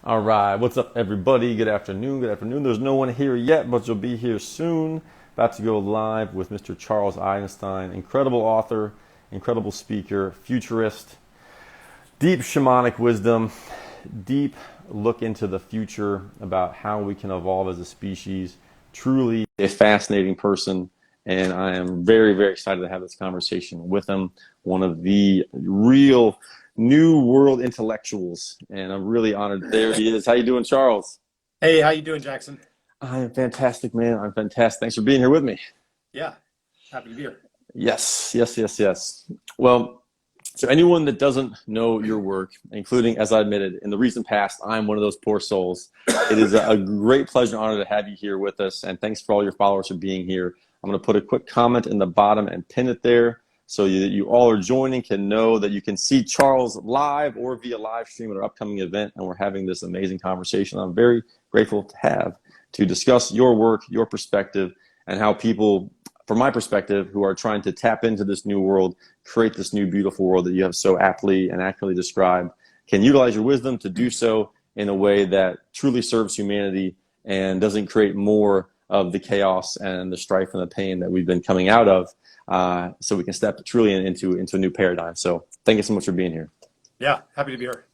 All right, what's up, everybody? Good afternoon. Good afternoon. There's no one here yet, but you'll be here soon. About to go live with Mr. Charles Eisenstein, incredible author, incredible speaker, futurist, deep shamanic wisdom, deep look into the future about how we can evolve as a species. Truly a fascinating person, and I am very, very excited to have this conversation with him. One of the real new world intellectuals, and I'm really honored. There he is. How you doing, Charles? Hey, how you doing, Jackson? I am fantastic, man. I'm fantastic. Thanks for being here with me. Yeah, happy to be here. Yes, yes, yes, yes. Well, so anyone that doesn't know your work, including, as I admitted, in the recent past, I'm one of those poor souls. It is a great pleasure and honor to have you here with us, and thanks for all your followers for being here. I'm going to put a quick comment in the bottom and pin it there so you all are joining can know that you can see Charles live or via live stream at our upcoming event, and we're having this amazing conversation I'm very grateful to have to discuss your work, your perspective, and how people, from my perspective, who are trying to tap into this new world, create this new beautiful world that you have so aptly and accurately described, can utilize your wisdom to do so in a way that truly serves humanity and doesn't create more of the chaos and the strife and the pain that we've been coming out of, so we can step truly into a new paradigm. So thank you so much for being here. Yeah, happy to be here.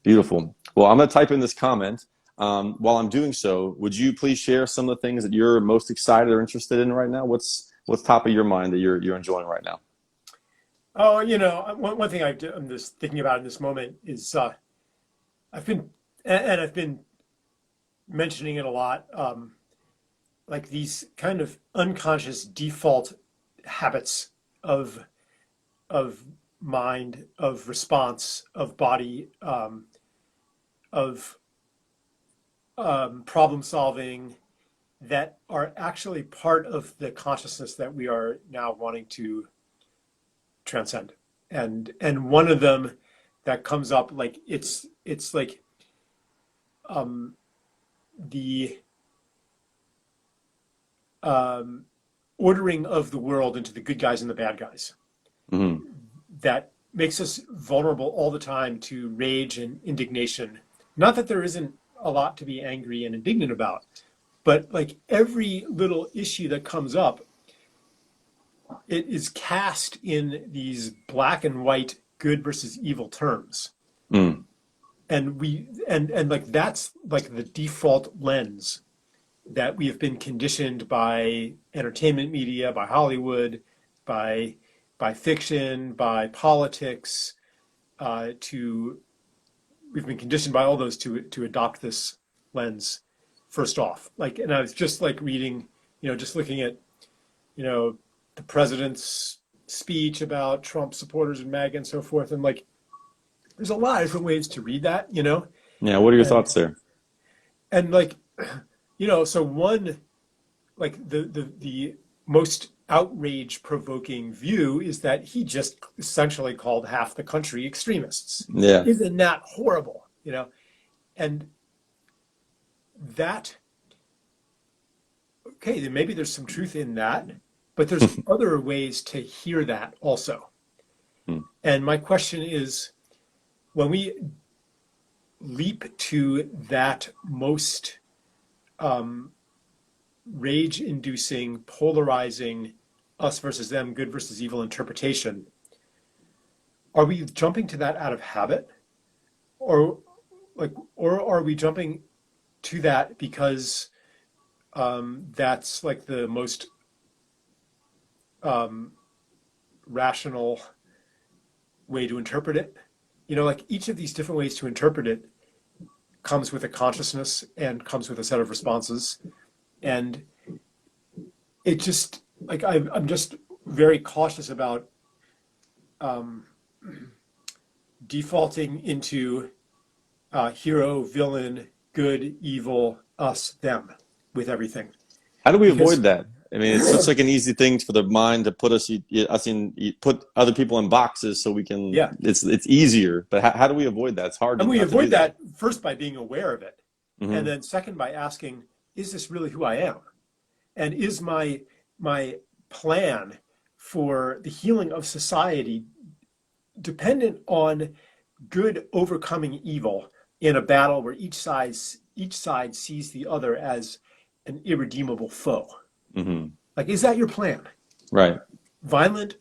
Beautiful. Well, I'm going to type in this comment. While I'm doing so, would you please share some of the things that you're most excited or interested in right now? What's top of your mind that you're enjoying right now? Oh, one thing I'm just thinking about in this moment is I've been mentioning it a lot, like these kind of unconscious default habits of mind, of response, of body, of problem solving that are actually part of the consciousness that we are now wanting to transcend. And one of them that comes up, like it's like the ordering of the world into the good guys and the bad guys. Mm-hmm. That makes us vulnerable all the time to rage and indignation. Not that there isn't a lot to be angry and indignant about, but like every little issue that comes up, it is cast in these black and white good versus evil terms. Mm. And like that's like the default lens that we have been conditioned by entertainment media, by Hollywood, by fiction, by politics, we've been conditioned by all those to adopt this lens first off. Like, and I was just like reading, just looking at, the president's speech about Trump supporters and MAGA and so forth. And like, there's a lot of different ways to read that, Yeah, what are your thoughts there? And like, so one, like the most outrage provoking view is that he just essentially called half the country extremists. Yeah. Isn't that horrible? And that, okay, then maybe there's some truth in that, but there's other ways to hear that also. And my question is, when we leap to that most rage-inducing, polarizing, us versus them, good versus evil interpretation, are we jumping to that out of habit, or are we jumping to that because that's like the most rational way to interpret it? Like each of these different ways to interpret it comes with a consciousness and comes with a set of responses. And it just, like, I'm just very cautious about defaulting into hero, villain, good, evil, us, them with everything. How do we Because avoid that? I mean, it's such like an easy thing for the mind to put us in, put other people in boxes so we can. Yeah. It's easier, but how do we avoid that? It's hard. And we not to do avoid that first by being aware of it. Mm-hmm. And then second by asking, is this really who I am? And is my plan for the healing of society dependent on good overcoming evil in a battle where each side sees the other as an irredeemable foe. Mm-hmm. Like, is that your plan? Right. Violent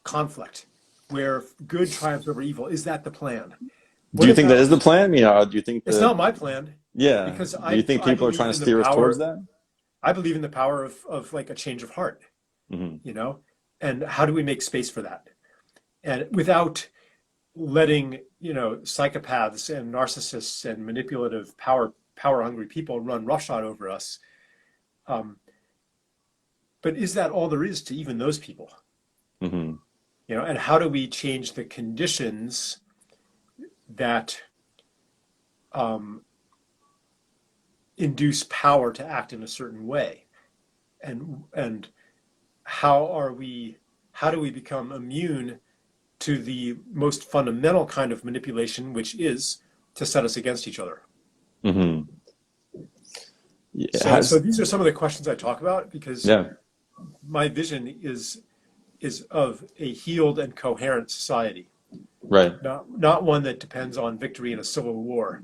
conflict where good triumphs over evil. Is that the plan? Do What you think that about, is the plan? You know, do you think it's not my plan yeah. because Do you think I people are trying believe to in the steer us towards power, that? I believe in the power of like a change of heart, Mm-hmm. you know? And how do we make space for that? And without letting, psychopaths and narcissists and manipulative power hungry people run roughshod over us. Um, but is that all there is to even those people? Mm-hmm. And how do we change the conditions that um, induce power to act in a certain way? And how do we become immune to the most fundamental kind of manipulation, which is to set us against each other? Mm-hmm. Yeah, So these are some of the questions I talk about because yeah. my vision is of a healed and coherent society, Right. not one that depends on victory in a civil war,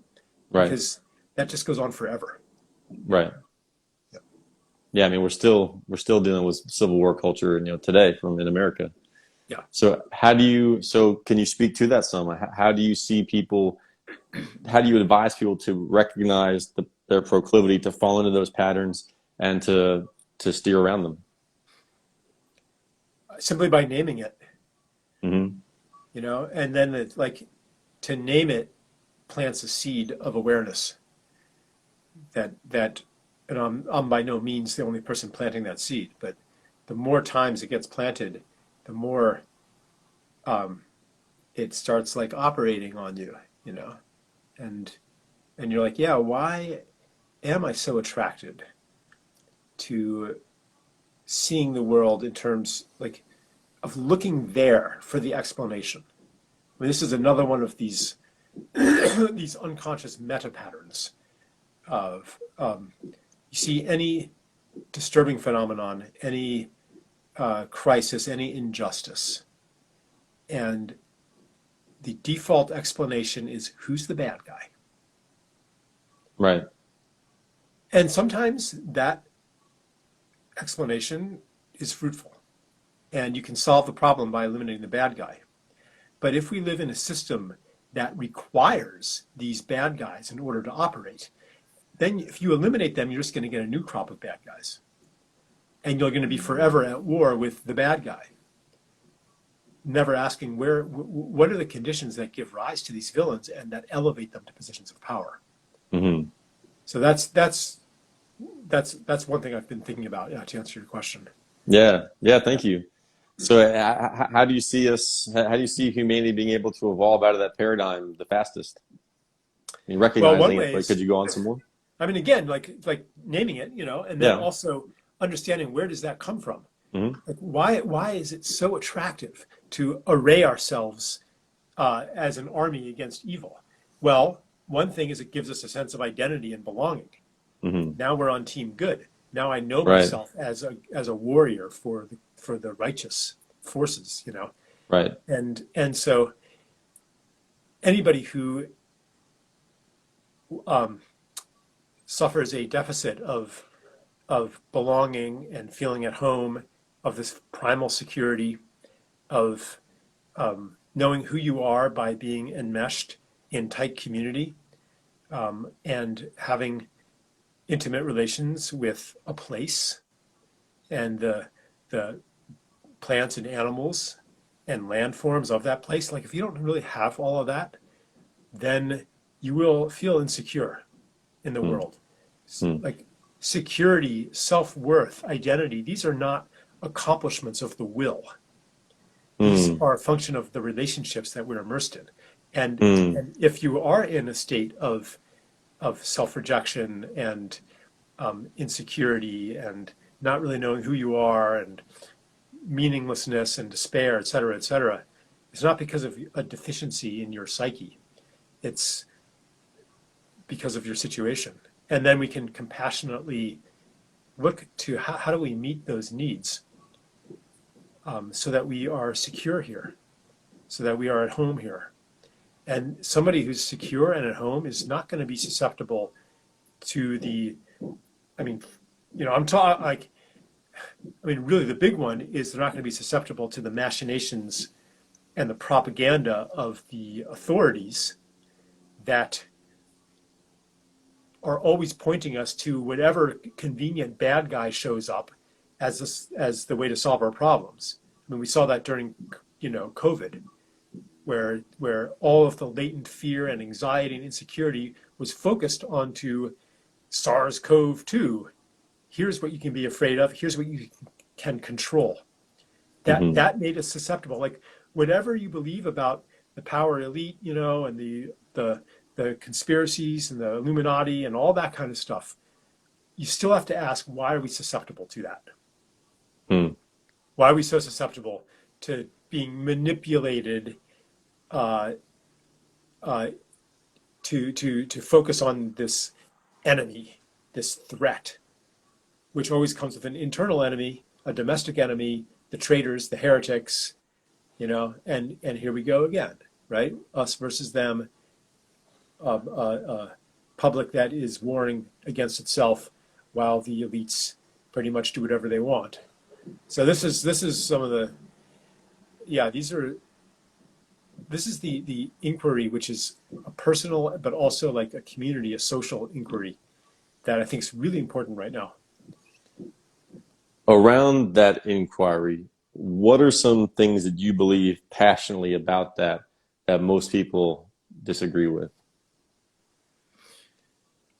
Right. because that just goes on forever. Right. Yeah. Yeah. I mean, we're still dealing with Civil War culture, today in America. Yeah. So can you speak to that some? How do you see people, how do you advise people to recognize their proclivity to fall into those patterns and to steer around them? Simply by naming it, Mm-hmm. and then to name it plants a seed of awareness that and I'm by no means the only person planting that seed, but the more times it gets planted, the more it starts like operating on you, and you're like, yeah, why am I so attracted to seeing the world in terms like of looking there for the explanation? I mean, this is another one of these these unconscious meta patterns of you see any disturbing phenomenon, any crisis, any injustice, and the default explanation is who's the bad guy. Right. And sometimes that explanation is fruitful and you can solve the problem by eliminating the bad guy. But if we live in a system that requires these bad guys in order to operate, then if you eliminate them, you're just going to get a new crop of bad guys. And you're going to be forever at war with the bad guy, never asking what are the conditions that give rise to these villains and that elevate them to positions of power. Mm-hmm. So that's one thing I've been thinking about, to answer your question. Yeah. Yeah. Thank Yeah. you. So how do you see how do you see humanity being able to evolve out of that paradigm the fastest? I mean, Well, one recognizing it, way but could is, you go on some more? I mean, again, like naming it, and then Yeah. also understanding where does that come from? Mm-hmm. Like why is it so attractive to array ourselves as an army against evil? Well, one thing is it gives us a sense of identity and belonging. Mm-hmm. Now we're on team good. Now I know Right. myself as a warrior for the righteous forces, Right. and so anybody who um, suffers a deficit of belonging and feeling at home, of this primal security, of knowing who you are by being enmeshed in tight community, and having intimate relations with a place and the plants and animals and landforms of that place. Like if you don't really have all of that, then you will feel insecure in the world. Mm-hmm. Like security, self-worth, identity, these are not accomplishments of the will. These Mm-hmm. are a function of the relationships that we're immersed in. And Mm-hmm. and if you are in a state of self-rejection and insecurity and not really knowing who you are and meaninglessness and despair, et cetera, it's not because of a deficiency in your psyche. It's because of your situation. And then we can compassionately look to how do we meet those needs, so that we are secure here, so that we are at home here. And somebody who's secure and at home is not going to be susceptible to the, I mean, I'm talking like, really the big one is they're not going to be susceptible to the machinations and the propaganda of the authorities that are always pointing us to whatever convenient bad guy shows up as the way to solve our problems. We saw that during, COVID, where all of the latent fear and anxiety and insecurity was focused onto SARS-CoV-2. Here's what you can be afraid of. Here's what you can control. That made us susceptible. Like whatever you believe about the power elite, and the conspiracies and the Illuminati and all that kind of stuff, you still have to ask, why are we susceptible to that? Why are we so susceptible to being manipulated to focus on this enemy, this threat, which always comes with an internal enemy, a domestic enemy, the traitors, the heretics, and here we go again, right? Us versus them, public that is warring against itself while the elites pretty much do whatever they want. So this is some of the, this is the inquiry, which is a personal, but also like a community, a social inquiry that I think is really important right now. Around that inquiry, what are some things that you believe passionately about that most people disagree with?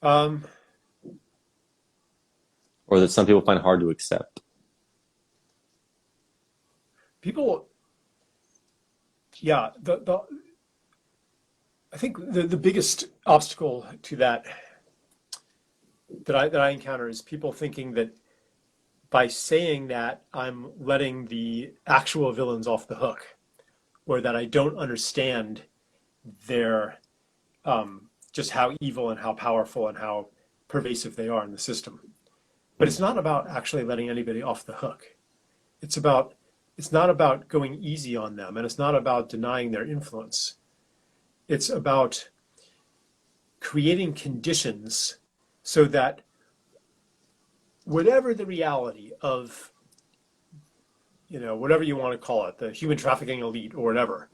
Or that some people find hard to accept? People, I think the biggest obstacle to that I encounter is people thinking that by saying that I'm letting the actual villains off the hook, or that I don't understand their just how evil and how powerful and how pervasive they are in the system. But it's not about actually letting anybody off the hook. It's not about going easy on them, and it's not about denying their influence. It's about creating conditions so that whatever the reality of, whatever you want to call it, the human trafficking elite or whatever,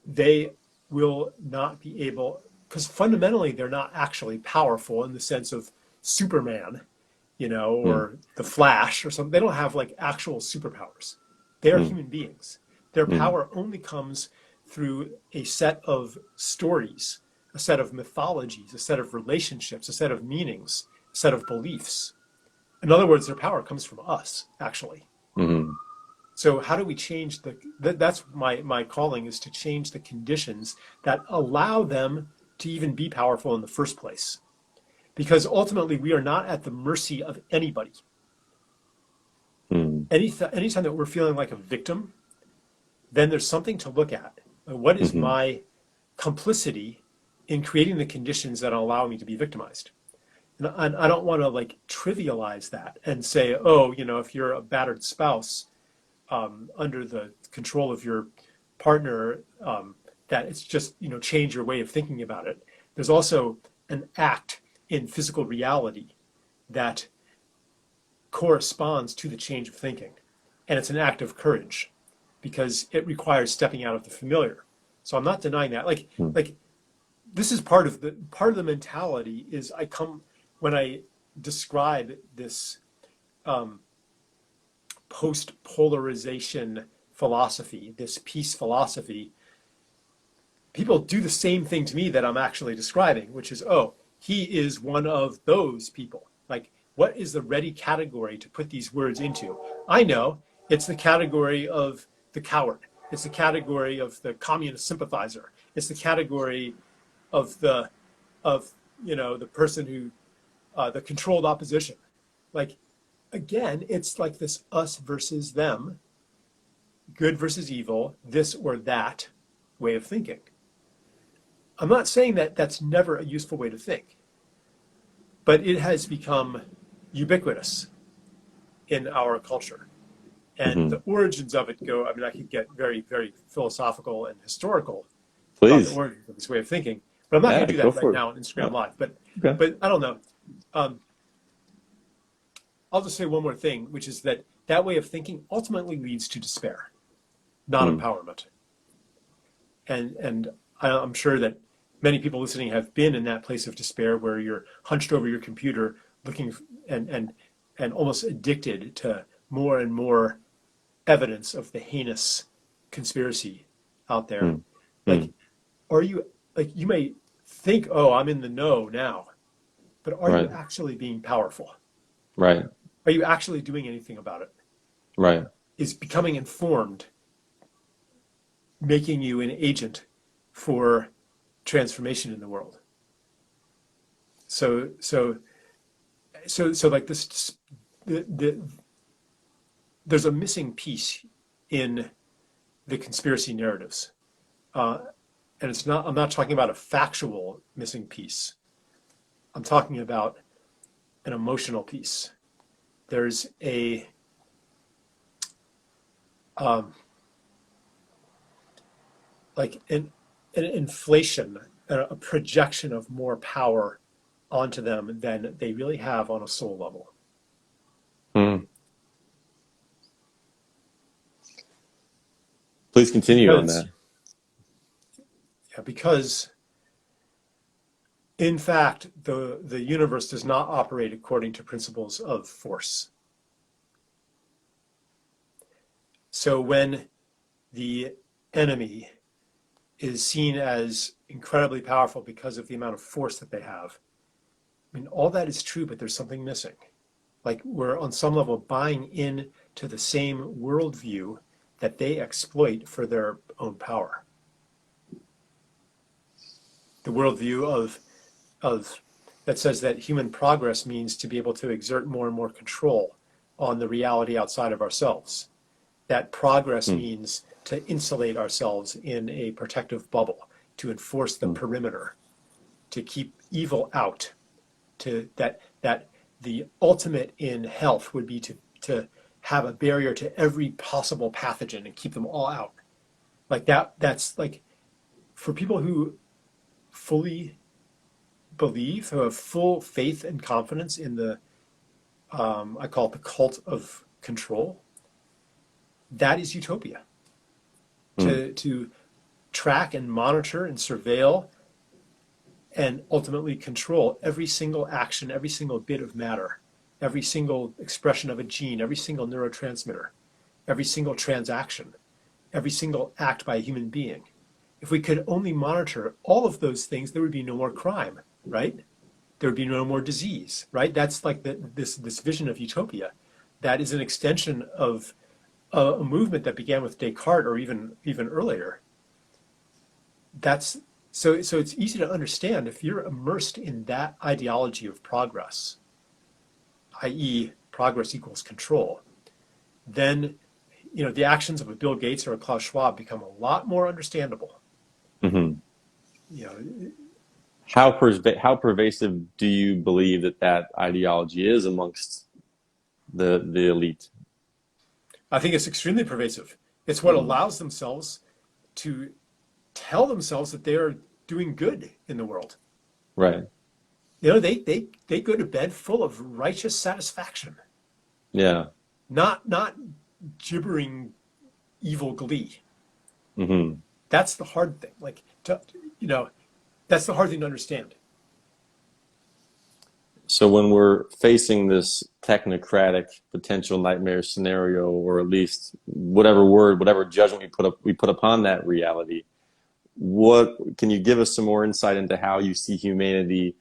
they will not be able, because fundamentally they're not actually powerful in the sense of Superman, or the Flash or something. They don't have like actual superpowers. They are human beings. Their power only comes through a set of stories, a set of mythologies, a set of relationships, a set of meanings, a set of beliefs. In other words, their power comes from us, actually. So how do we change that's my calling, is to change the conditions that allow them to even be powerful in the first place. Because ultimately, we are not at the mercy of anybody. Anytime that we're feeling like a victim, then there's something to look at. What is my complicity in creating the conditions that allow me to be victimized? And I don't want to like trivialize that and say, if you're a battered spouse under the control of your partner, that it's just, change your way of thinking about it. There's also an act in physical reality that corresponds to the change of thinking. And it's an act of courage because it requires stepping out of the familiar. So I'm not denying that. Like this is part of the mentality is when I describe this post-polarization philosophy, this peace philosophy, people do the same thing to me that I'm actually describing, which is, he is one of those people. Like, what is the ready category to put these words into? I know it's the category of the coward. It's the category of the communist sympathizer. It's the category of the person who, the controlled opposition. Like, again, it's like this us versus them, good versus evil, this or that way of thinking. I'm not saying that that's never a useful way to think, but it has become ubiquitous in our culture. And the origins of it go, I could get very, very philosophical and historical about the Please. origins of this way of thinking. But I'm not Yeah, going to do go that right for it. now on Instagram Yeah. Live. Okay. But I don't know. Um, I'll just say one more thing, which is that that way of thinking ultimately leads to despair, not Hmm. empowerment. And I'm sure that many people listening have been in that place of despair where you're hunched over your computer looking and almost addicted to more and more evidence of the heinous conspiracy out there. Hmm. Hmm. Like, are you, like, you may think, oh, I'm in the know now, but are you Right. actually being powerful? Right. Are you actually doing anything about it? Right. Is becoming informed making you an agent for transformation in the world? So like this, there's a missing piece in the conspiracy narratives, uh, and it's not. I'm not talking about a factual missing piece. I'm talking about an emotional piece. There's a um, like an inflation, a projection of more power onto them than they really have on a soul level. Hmm. Please continue on Because that. yeah, because in fact the universe does not operate according to principles of force. So when the enemy is seen as incredibly powerful because of the amount of force that they have, I mean, all that is true, but there's something missing. Like we're on some level buying in to the same worldview that they exploit for their own power. The worldview of that says that human progress means to be able to exert more and more control on the reality outside of ourselves. That progress Hmm. means to insulate ourselves in a protective bubble, to enforce the Hmm. perimeter, to keep evil out, to that the ultimate in health would be to have a barrier to every possible pathogen and keep them all out. Like that's like for people who fully believe, who have full faith and confidence in the I call it the cult of control. That is utopia. Hmm. To track and monitor and surveil and ultimately control every single action, every single bit of matter, every single expression of a gene, every single neurotransmitter, every single transaction, every single act by a human being. If we could only monitor all of those things, there would be no more crime, right? There would be no more disease, right? That's like this vision of utopia. That is an extension of a movement that began with Descartes, or even earlier. That's so it's easy to understand if you're immersed in that ideology of progress, i.e., progress equals control. Then, the actions of a Bill Gates or a Klaus Schwab become a lot more understandable. Hmm. You know, How pervasive do you believe that ideology is amongst the elite? I think it's extremely pervasive. It's what Hmm. allows themselves to tell themselves that they are doing good in the world. Right. They go to bed full of righteous satisfaction, Yeah. not gibbering evil glee. Hmm. That's the hard thing. Like you know, that's the hard thing to understand. So when we're facing this technocratic potential nightmare scenario, or at least whatever word, whatever judgment we put upon that reality, what can you give us some more insight into how you see humanity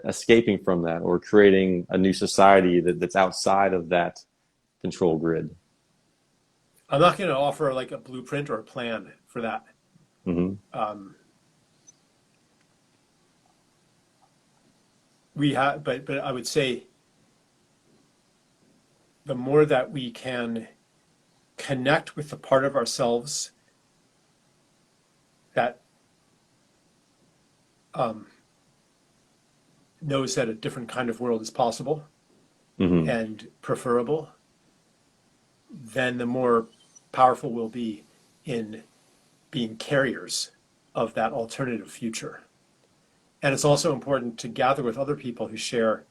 escaping from that, or creating a new society that's outside of that control grid? I'm not going to offer like a blueprint or a plan for that. Hmm. Um, we have, but I would say the more that we can connect with the part of ourselves that um, knows that a different kind of world is possible Hmm. and preferable, then the more powerful we'll be in being carriers of that alternative future. And it's also important to gather with other people who share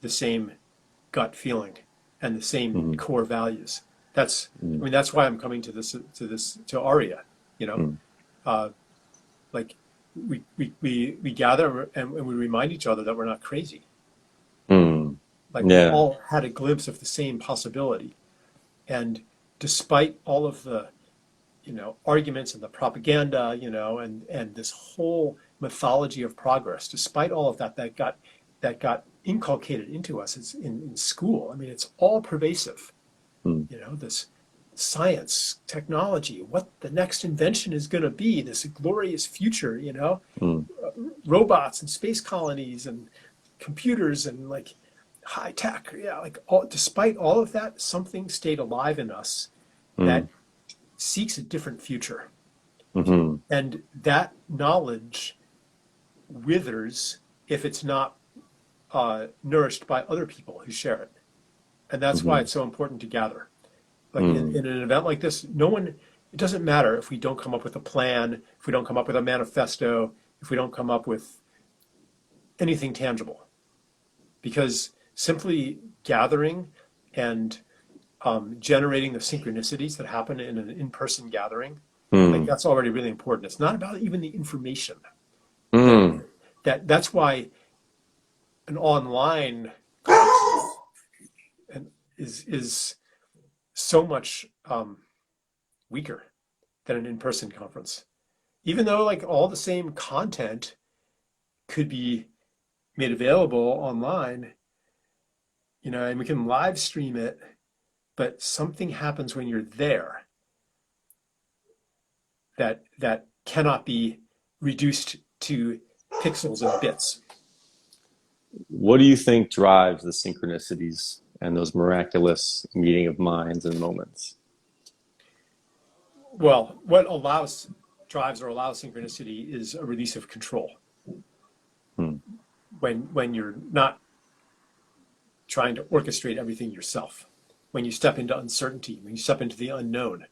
the same gut feeling and the same core values. That's, I mean, that's why I'm coming to Aria, you know, like we gather and we remind each other that we're not crazy. Like we all had a glimpse of the same possibility. And despite all of the, you know, arguments and the propaganda, you know, and this whole mythology of progress, despite all of that, that got inculcated into us in school. I mean, it's all pervasive. You know, this science, technology, what the next invention is going to be, this glorious future, you know, robots and space colonies and computers and like high tech. Yeah, like despite all of that, something stayed alive in us that seeks a different future. And that knowledge withers if it's not nourished by other people who share it. And that's why it's so important to gather. Like in an event like this, it doesn't matter if we don't come up with a plan, if we don't come up with a manifesto, if we don't come up with anything tangible. Because simply gathering and generating the synchronicities that happen in an in-person gathering, like that's already really important. It's not about even the information. That's why an online is so much weaker than an in-person conference. Even though like all the same content could be made available online, you know, and we can live stream it, but something happens when you're there that cannot be reduced to pixels and bits. What do you think drives the synchronicities and those miraculous meeting of minds and moments? Well, what drives or allows synchronicity is a release of control. When you're not trying to orchestrate everything yourself, when you step into uncertainty, when you step into the unknown,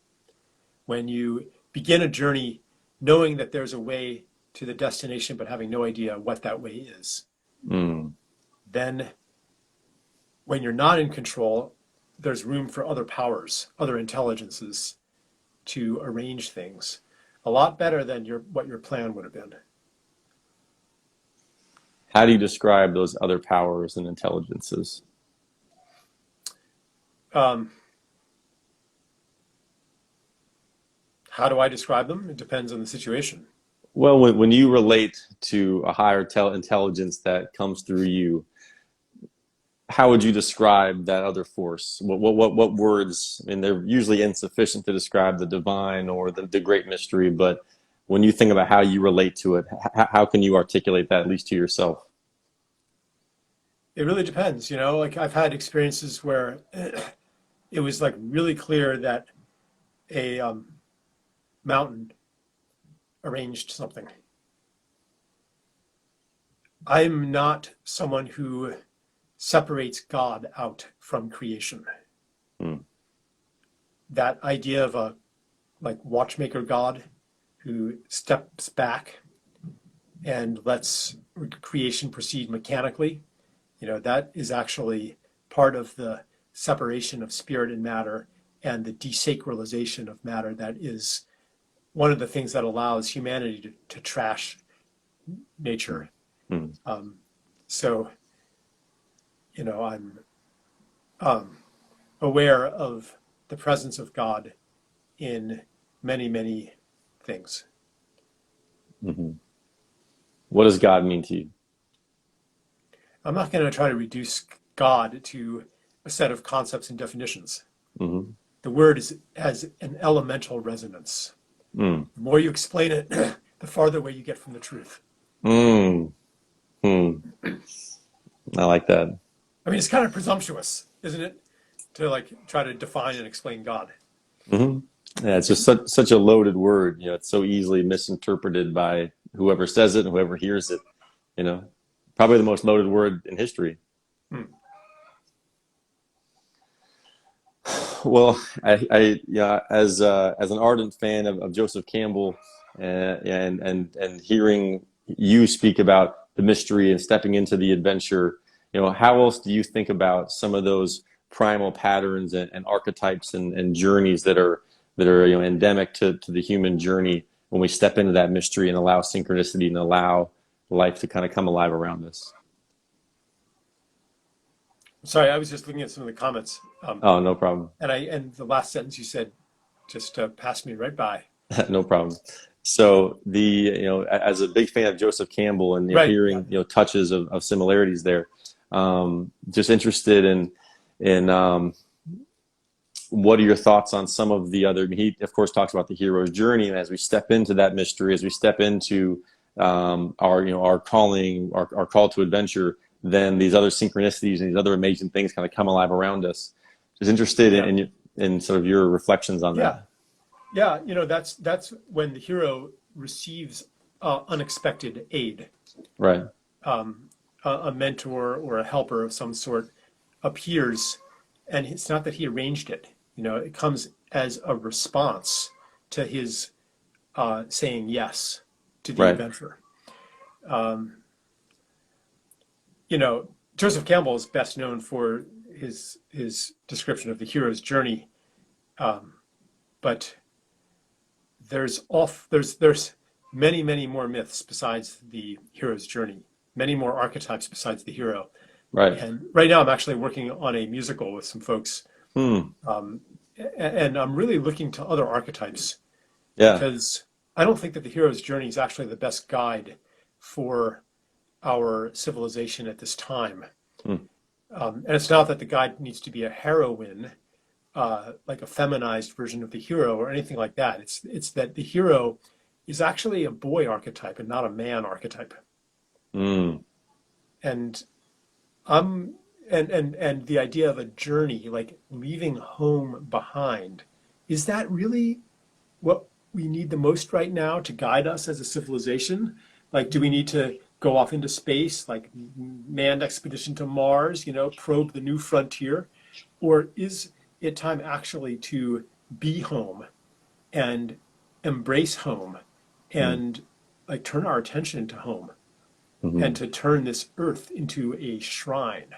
when you begin a journey knowing that there's a way to the destination but having no idea what that way is, then when you're not in control, there's room for other powers, other intelligences to arrange things a lot better than what your plan would have been. How do you describe those other powers and intelligences? How do I describe them? It depends on the situation. Well, when you relate to a higher intelligence that comes through you, how would you describe that other force? What words? I mean, they're usually insufficient to describe the divine or the great mystery, but when you think about how you relate to it, how can you articulate that, at least to yourself? It really depends, you know, like I've had experiences where it was like really clear that a mountain arranged something. I'm not someone who separates God out from creation. That idea of a like watchmaker God who steps back and lets creation proceed mechanically, you know, that is actually part of the separation of spirit and matter and the desacralization of matter. That is one of the things that allows humanity to trash nature. So, you know, I'm aware of the presence of God in many, many things. What does God mean to you? I'm not going to try to reduce God to a set of concepts and definitions. The word has an elemental resonance. The more you explain it, the farther away you get from the truth. I like that. I mean, it's kind of presumptuous, isn't it, to like try to define and explain God? Yeah, it's just such a loaded word. You know, it's so easily misinterpreted by whoever says it and whoever hears it. You know, probably the most loaded word in history. Well, I yeah, as an ardent fan of Joseph Campbell, and hearing you speak about the mystery and stepping into the adventure, how else do you think about some of those primal patterns and archetypes and journeys that are endemic to the human journey when we step into that mystery and allow synchronicity and allow life to kind of come alive around us? Sorry, I was just looking at some of the comments, Oh, no problem. and the last sentence you said just passed me right by. No problem. So as a big fan of Joseph Campbell and Right. Yeah. hearing touches of similarities there, just interested in what are your thoughts on some of the other? He of course talks about the hero's journey, and as we step into that mystery, as we step into our calling, our call to adventure, then these other synchronicities and these other amazing things kind of come alive around us. Just interested Yeah. in sort of your reflections on Yeah. that. Yeah. That's when the hero receives unexpected aid. Right. A mentor or a helper of some sort appears, and it's not that he arranged it. It comes as a response to his saying yes to the Right. adventure. Um, Joseph Campbell is best known for his description of the hero's journey, but there's many more myths besides the hero's journey, many more archetypes besides the hero. Right. And right now I'm actually working on a musical with some folks, Hmm. and I'm really looking to other archetypes Yeah. because I don't think that the hero's journey is actually the best guide for our civilization at this time. Hmm. And it's not that the guide needs to be a heroine, like a feminized version of the hero or anything like that. It's that the hero is actually a boy archetype and not a man archetype. Hmm. And and the idea of a journey, like leaving home behind, is that really what we need the most right now to guide us as a civilization? Like, do we need to go off into space, like manned expedition to Mars, probe the new frontier? Or is it time actually to be home and embrace home Hmm. and like turn our attention to home Hmm. and to turn this earth into a shrine,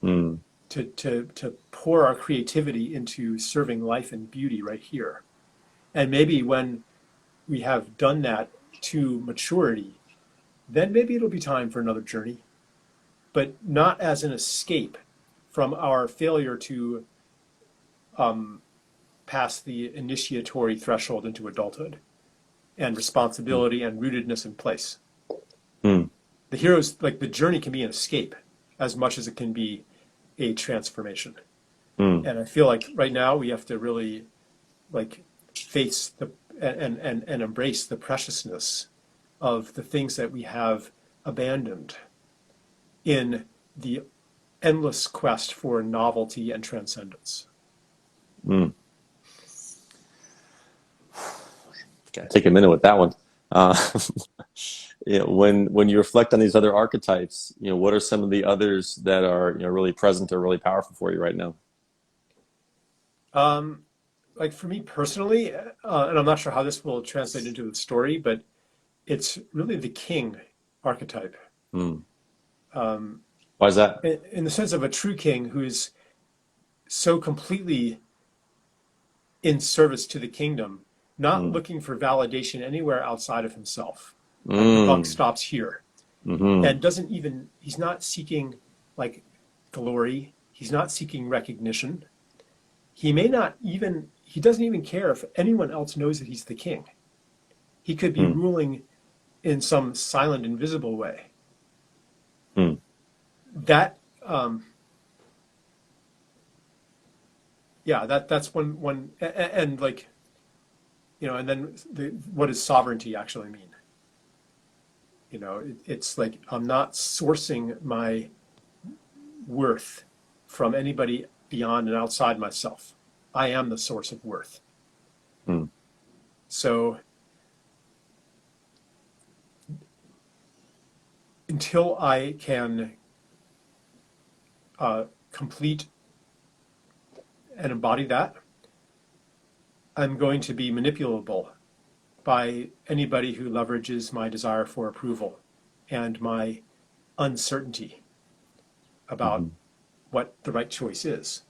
Hmm. to pour our creativity into serving life and beauty right here? And maybe when we have done that to maturity, then maybe it'll be time for another journey, but not as an escape from our failure to pass the initiatory threshold into adulthood and responsibility and rootedness in place. Hmm. The hero's, like, the journey can be an escape as much as it can be a transformation. Hmm. And I feel like right now we have to really like face the and embrace the preciousness of the things that we have abandoned in the endless quest for novelty and transcendence. Hmm. Okay, take a minute with that one. Uh, when you reflect on these other archetypes, what are some of the others that are really present or really powerful for you right now? Um, like for me personally, and I'm not sure how this will translate into the story, but it's really the king archetype. Hmm. Um, Why is that? in the sense of a true king who's so completely in service to the kingdom, not Hmm. looking for validation anywhere outside of himself. Like the buck Hmm. stops here, Hmm. and he's not seeking like glory. He's not seeking recognition. He doesn't even care if anyone else knows that he's the king. He could be Hmm. ruling in some silent, invisible way. Hmm. That, yeah, that's one, and like, and then what does sovereignty actually mean? It's like I'm not sourcing my worth from anybody beyond and outside myself. I am the source of worth. Hmm. So until I can complete and embody that, I'm going to be manipulable by anybody who leverages my desire for approval and my uncertainty about what the right choice is.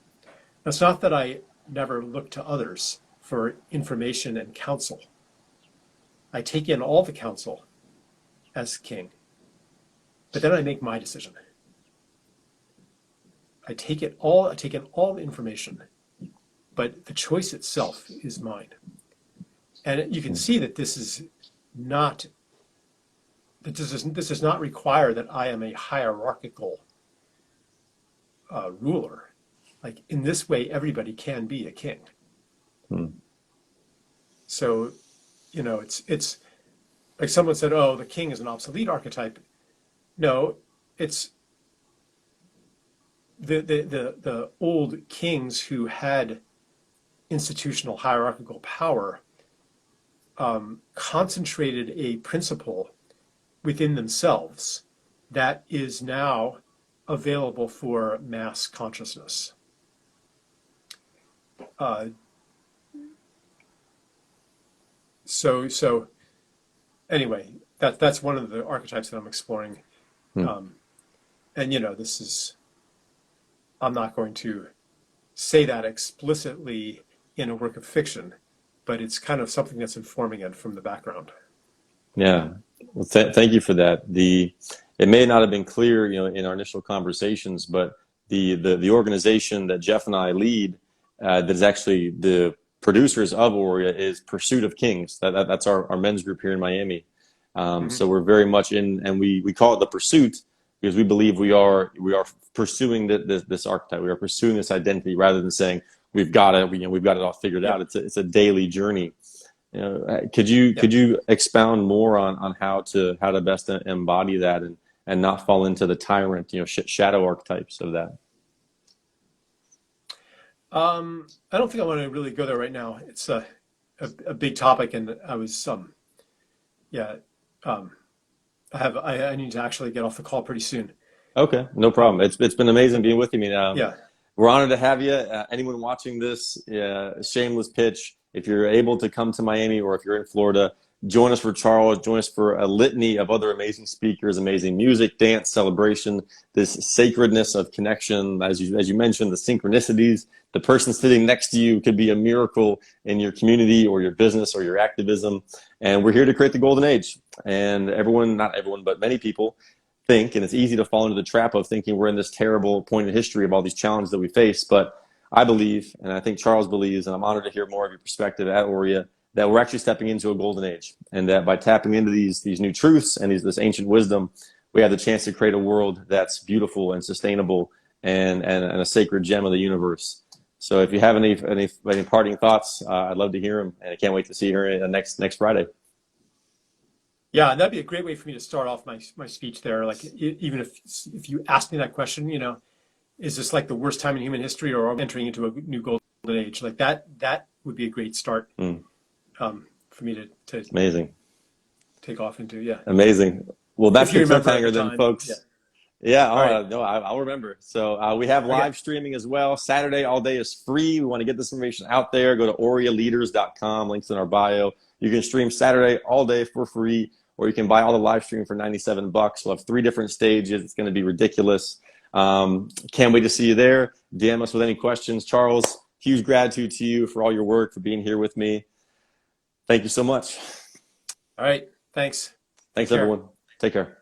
It's not that I never look to others for information and counsel. I take in all the counsel as king, but then I make my decision. I take in all the information, but the choice itself is mine. And you can see that this does not require that I am a hierarchical ruler. Like in this way, everybody can be a king. So, it's like someone said, "Oh, the king is an obsolete archetype." No, it's the old kings who had institutional hierarchical power concentrated a principle within themselves that is now available for mass consciousness. So anyway, that's one of the archetypes that I'm exploring. And this is, I'm not going to say that explicitly in a work of fiction, but it's kind of something that's informing it from the background. Yeah. Well, thank you for that. It may not have been clear, in our initial conversations, but the organization that Jeff and I lead, that is actually the producers of Aurea, is Pursuit of Kings. That's our men's group here in Miami. So we're very much in, and we call it the pursuit because we believe we are pursuing this archetype. We are pursuing this identity rather than saying we've got it. We've got it all figured out. It's a daily journey. Could you expound more on how to best embody that and not fall into the tyrant, shadow archetypes of that? I don't think I want to really go there right now. It's a big topic, and I was I need to actually get off the call pretty soon. Okay, no problem. It's been amazing being with you. We're honored to have you. Anyone watching this, shameless pitch. If you're able to come to Miami, or if you're in Florida, join us for Charles. Join us for a litany of other amazing speakers, amazing music, dance, celebration, this sacredness of connection. As you mentioned, the synchronicities. The person sitting next to you could be a miracle in your community or your business or your activism. And we're here to create the golden age. And not everyone, but many people think, and it's easy to fall into the trap of thinking we're in this terrible point in history of all these challenges that we face. But I believe, and I think Charles believes, and I'm honored to hear more of your perspective at Aurea, that we're actually stepping into a golden age, and that by tapping into these new truths and this ancient wisdom, we have the chance to create a world that's beautiful and sustainable and a sacred gem of the universe. So if you have any parting thoughts, I'd love to hear them, and I can't wait to see her next Friday. Yeah, and that'd be a great way for me to start off my speech there. Like, even if you asked me that question, is this like the worst time in human history, or are we entering into a new golden age? Like that would be a great start for me to amazing take off into. Yeah, amazing. Well, that's the cliffhanger then, folks. Yeah. Right. No, I'll remember. So we have live streaming as well. Saturday all day is free. We want to get this information out there. Go to aurealeaders.com. Links in our bio. You can stream Saturday all day for free, or you can buy all the live stream for $97. We'll have 3 different stages. It's going to be ridiculous. Can't wait to see you there. DM us with any questions. Charles, huge gratitude to you for all your work, for being here with me. Thank you so much. All right. Thanks. Thanks, everyone. Take care.